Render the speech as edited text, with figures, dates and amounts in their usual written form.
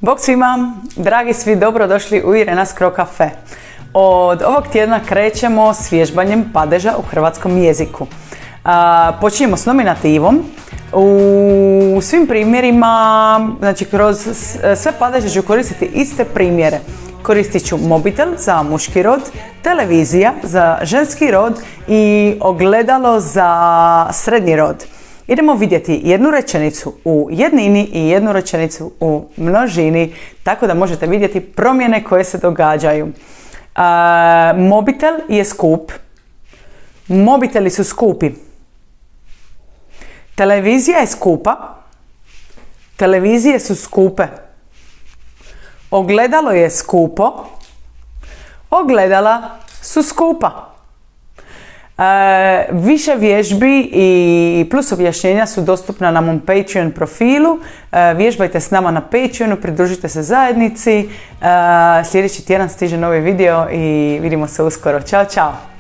Bog svima, dragi svi, dobrodošli u Irena's Crow Cafe. Od ovog tjedna krećemo s vježbanjem padeža u hrvatskom jeziku. Počinjemo s nominativom. U svim primjerima, znači kroz sve padeže ću koristiti iste primjere. Koristit ću mobitel za muški rod, televizija za ženski rod i ogledalo za srednji rod. Idemo vidjeti jednu rečenicu u jednini i jednu rečenicu u množini, tako da možete vidjeti promjene koje se događaju. Mobitel je skup. Mobiteli su skupi. Televizija je skupa. Televizije su skupe. Ogledalo je skupo. Ogledala su skupa. Više vježbi i plus objašnjenja su dostupna na mom Patreon profilu. Vježbajte s nama na Patreonu, pridružite se zajednici. Sljedeći tjedan stiže novi video i vidimo se uskoro. Ćao, čao!